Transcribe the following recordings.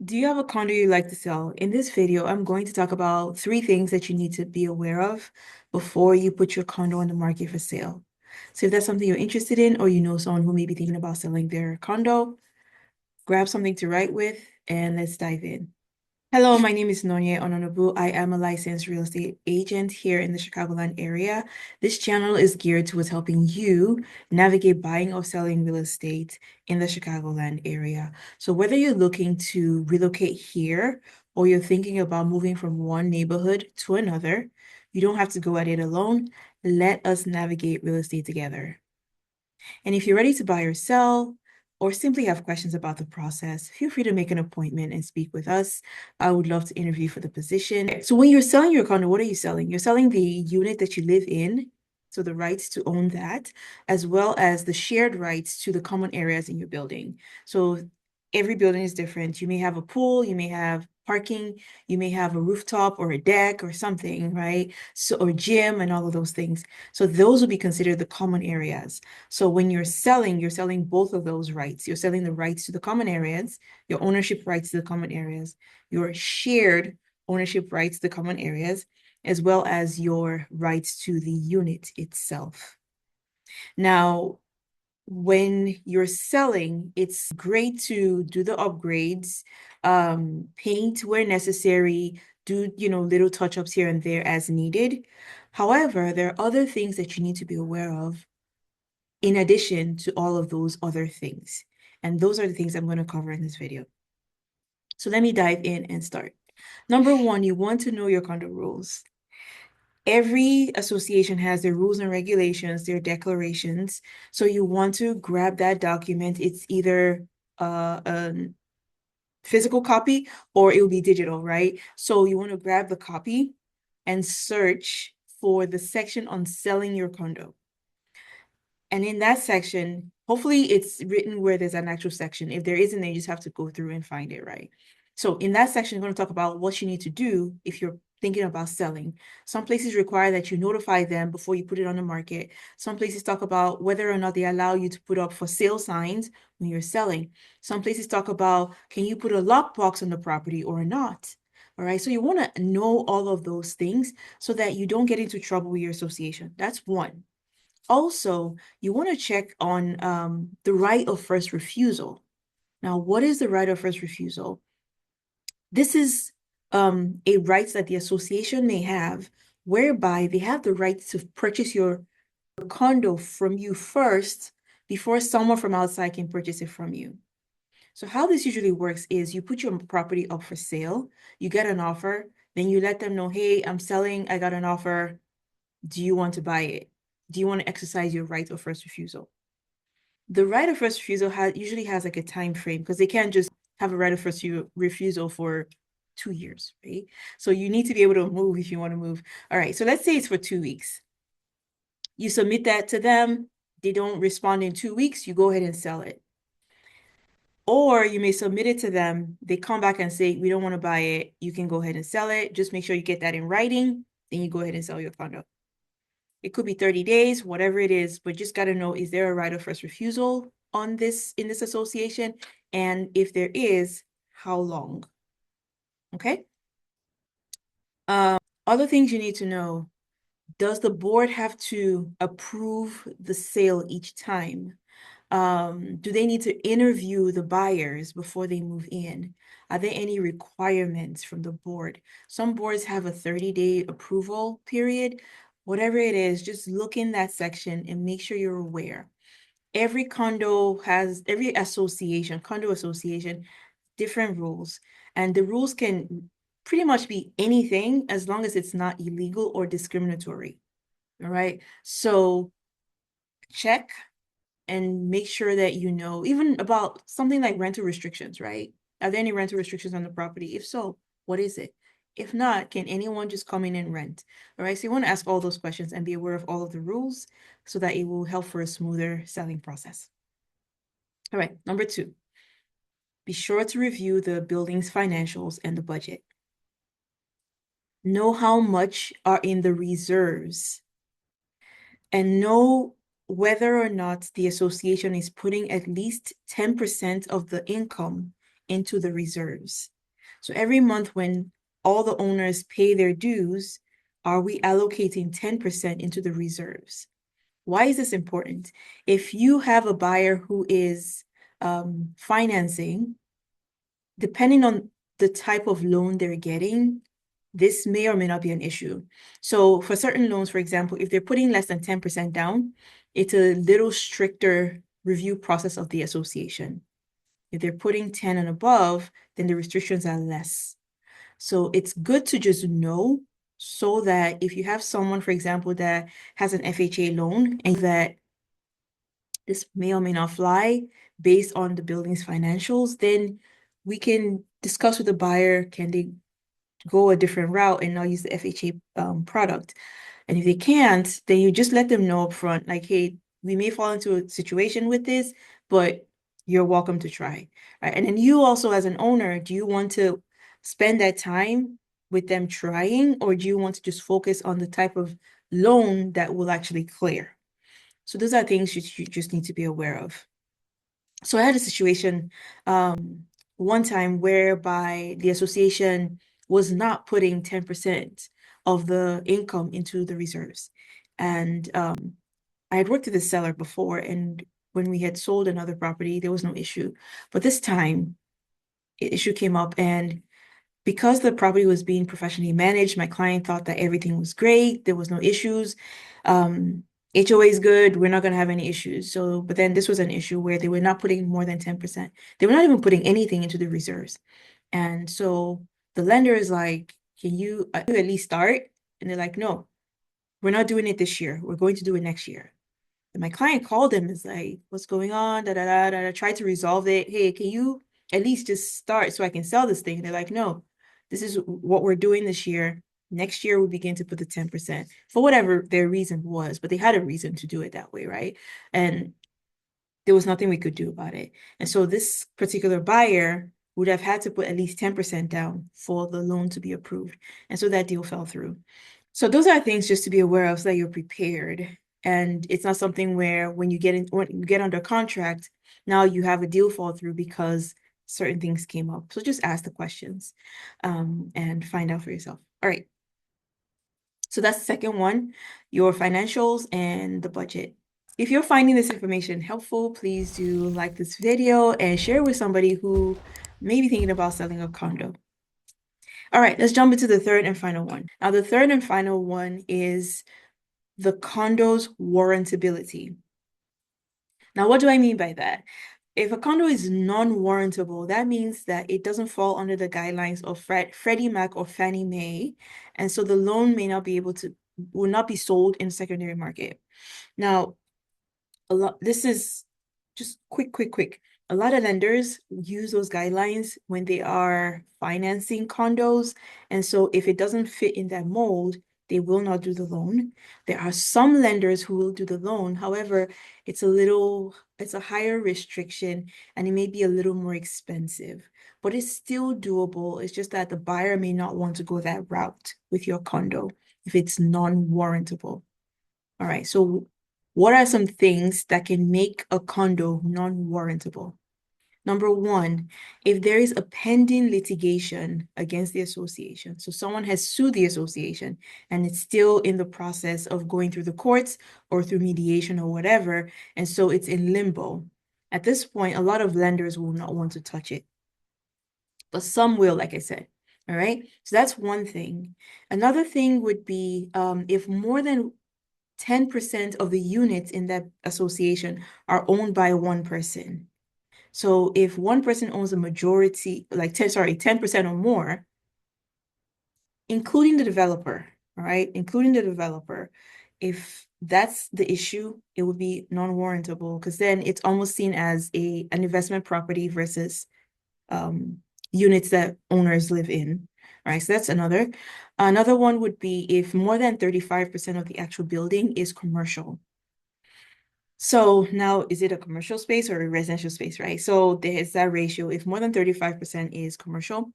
Do you have a condo you'd like to sell? In this video, I'm going to talk about 3 things that you need to be aware of before you put your condo on the market for sale. So if that's something you're interested in, or you know someone who may be thinking about selling their condo, grab something to write with and let's dive in. Hello, my name is Nonye Ononobu. I am a licensed real estate agent here in the Chicagoland area. This channel is geared towards helping you navigate buying or selling real estate in the Chicagoland area. So whether you're looking to relocate here or you're thinking about moving from one neighborhood to another, you don't have to go at it alone. Let us navigate real estate together. And if you're ready to buy or sell, or simply have questions about the process, feel free to make an appointment and speak with us. I would love to interview for the position. So when you're selling your condo, what are you selling? You're selling the unit that you live in, so the rights to own that, as well as the shared rights to the common areas in your building. So every building is different. You may have a pool, you may have parking, you may have a rooftop or a deck or something, right? So, or gym and all of those things. So those would be considered the common areas. So when you're selling both of those rights. You're selling the rights to the common areas, your ownership rights to the common areas, your shared ownership rights to the common areas, as well as your rights to the unit itself. Now, when you're selling, it's great to do the upgrades, paint where necessary, do, little touch-ups here and there as needed. However, there are other things that you need to be aware of in addition to all of those other things. And those are the things I'm going to cover in this video. So let me dive in and start. Number one, you want to know your condo rules. Every association has their rules and regulations, their declarations. So you want to grab that document. It's either a physical copy or it will be digital, right? So you want to grab the copy and search for the section on selling your condo. And in that section, hopefully it's written where there's an actual section. If there isn't, then you just have to go through and find it, right? So in that section, I'm going to talk about what you need to do if you're thinking about selling. Some places require that you notify them before you put it on the market. Some places talk about whether or not they allow you to put up for sale signs when you're selling. Some places talk about, can you put a lockbox on the property or not? All right, so you want to know all of those things so that you don't get into trouble with your association. That's one. Also, you want to check on the right of first refusal. Now, what is the right of first refusal? This is a right that the association may have, whereby they have the right to purchase your condo from you first before someone from outside can purchase it from you. So how this usually works is you put your property up for sale, you get an offer, then you let them know, hey, I'm selling, I got an offer. Do you want to buy it? Do you want to exercise your right of first refusal? The right of first refusal usually has like a time frame because they can't just have a right of first refusal for 2 years, right? So you need to be able to move if you want to move. All right, so let's say it's for 2 weeks. You submit that to them. They don't respond in 2 weeks. You go ahead and sell it. Or you may submit it to them. They come back and say, we don't want to buy it. You can go ahead and sell it. Just make sure you get that in writing. Then you go ahead and sell your condo. It could be 30 days, whatever it is, but just got to know, is there a right of first refusal on this in this association? And if there is, how long? Okay. Other things you need to know. Does the board have to approve the sale each time? Do they need to interview the buyers before they move in? Are there any requirements from the board? Some boards have a 30-day approval period. Whatever it is, just look in that section and make sure you're aware. Every condo association, different rules. And the rules can pretty much be anything as long as it's not illegal or discriminatory. All right. So check and make sure that you know even about something like rental restrictions, right? Are there any rental restrictions on the property? If so, what is it? If not, can anyone just come in and rent? All right, so you want to ask all those questions and be aware of all of the rules so that it will help for a smoother selling process. All right, number 2, be sure to review the building's financials and the budget. Know how much are in the reserves and know whether or not the association is putting at least 10% of the income into the reserves. So every month when all the owners pay their dues, are we allocating 10% into the reserves? Why is this important? If you have a buyer who is financing, depending on the type of loan they're getting, this may or may not be an issue. So for certain loans, for example, if they're putting less than 10% down, it's a little stricter review process of the association. If they're putting 10 and above, then the restrictions are less. So it's good to just know so that if you have someone, for example, that has an FHA loan and that this may or may not fly based on the building's financials, then we can discuss with the buyer, can they go a different route and not use the FHA product? And if they can't, then you just let them know up front, like, hey, we may fall into a situation with this, but you're welcome to try. Right? And then you also, as an owner, do you want to spend that time with them trying, or do you want to just focus on the type of loan that will actually clear? So those are things you just need to be aware of. So I had a situation one time whereby the association was not putting 10% of the income into the reserves. And I had worked with the seller before, and when we had sold another property, there was no issue. But this time, issue came up, and because the property was being professionally managed, my client thought that everything was great, there was no issues. HOA is good, we're not going to have any issues. So, but then this was an issue where they were not putting more than 10%. They were not even putting anything into the reserves. And so the lender is like, can you at least start? And they're like, no, we're not doing it this year. We're going to do it next year. And my client called him and is like, what's going on? Da, da, da, da, da. Tried to resolve it. Hey, can you at least just start so I can sell this thing? And they're like, no, this is what we're doing this year. Next year, we begin to put the 10% for whatever their reason was, but they had a reason to do it that way, right? And there was nothing we could do about it. And so this particular buyer would have had to put at least 10% down for the loan to be approved. And so that deal fell through. So those are things just to be aware of so that you're prepared. And it's not something where when you get under contract, now you have a deal fall through because certain things came up. So just ask the questions and find out for yourself. All right. So that's the second one, your financials and the budget. If you're finding this information helpful, please do like this video and share with somebody who may be thinking about selling a condo. All right, let's jump into the third and final one. Now, the third and final one is the condo's warrantability. Now, what do I mean by that? If a condo is non-warrantable, that means that it doesn't fall under the guidelines of Freddie Mac or Fannie Mae, and so the loan will not be sold in the secondary market. Now, this is just quick. A lot of lenders use those guidelines when they are financing condos, and so if it doesn't fit in that mold, they will not do the loan. There are some lenders who will do the loan. However, it's a higher restriction and it may be a little more expensive, but it's still doable. It's just that the buyer may not want to go that route with your condo if it's non-warrantable. All right, so what are some things that can make a condo non-warrantable? Number one, if there is a pending litigation against the association, so someone has sued the association and it's still in the process of going through the courts or through mediation or whatever, and so it's in limbo. At this point, a lot of lenders will not want to touch it, but some will, like I said. All right, so that's one thing. Another thing would be if more than 10% of the units in that association are owned by one person. So if one person owns a majority, like 10% or more, including the developer, all right, including the developer, if that's the issue, it would be non-warrantable because then it's almost seen as an investment property versus units that owners live in. All right, so that's another. Another one would be if more than 35% of the actual building is commercial. So now, is it a commercial space or a residential space, right? So there's that ratio. If more than 35% is commercial.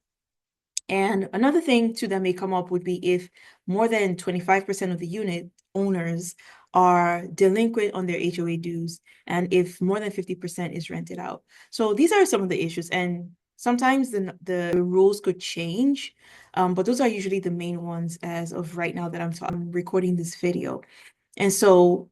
And another thing too that may come up would be if more than 25% of the unit owners are delinquent on their HOA dues, and if more than 50% is rented out. So these are some of the issues. And Sometimes the rules could change, but those are usually the main ones as of right now that I'm recording this video. And so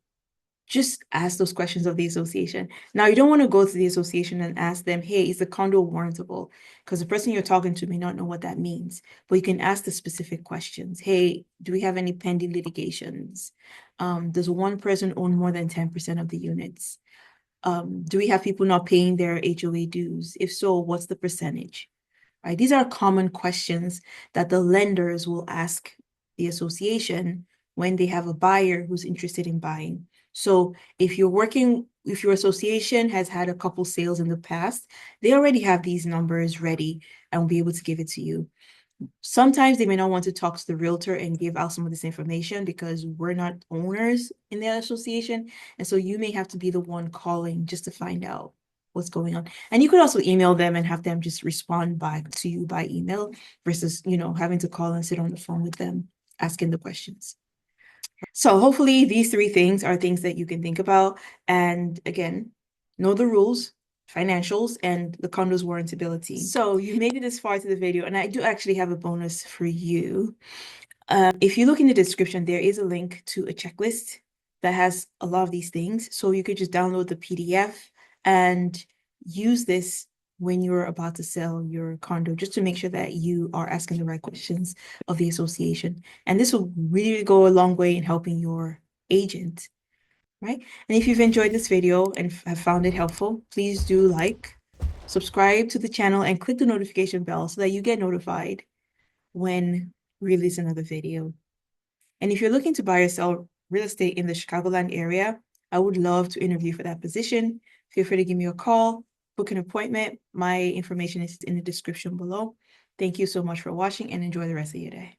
just ask those questions of the association. Now, you don't want to go to the association and ask them, hey, is the condo warrantable? Because the person you're talking to may not know what that means. But you can ask the specific questions. Hey, do we have any pending litigations? Does one person own more than 10% of the units? Do we have people not paying their HOA dues? If so, what's the percentage? Right? These are common questions that the lenders will ask the association when they have a buyer who's interested in buying. So if your association has had a couple sales in the past, they already have these numbers ready and will be able to give it to you. Sometimes they may not want to talk to the realtor and give out some of this information because we're not owners in the association. And so you may have to be the one calling just to find out what's going on. And you could also email them and have them just respond back to you by email versus, having to call and sit on the phone with them asking the questions. So hopefully these three things are things that you can think about. And again, know the rules, financials, and the condo's warrantability. So you made it this far to the video, and I do actually have a bonus for you. If you look in the description, there is a link to a checklist that has a lot of these things. So you could just download the PDF and use this when you're about to sell your condo, just to make sure that you are asking the right questions of the association. And this will really go a long way in helping your agent, right? And if you've enjoyed this video and have found it helpful, please do like, subscribe to the channel, and click the notification bell so that you get notified when we release another video. And if you're looking to buy or sell real estate in the Chicagoland area, I would love to interview for that position. Feel free to give me a call, book an appointment. My information is in the description below. Thank you so much for watching and enjoy the rest of your day.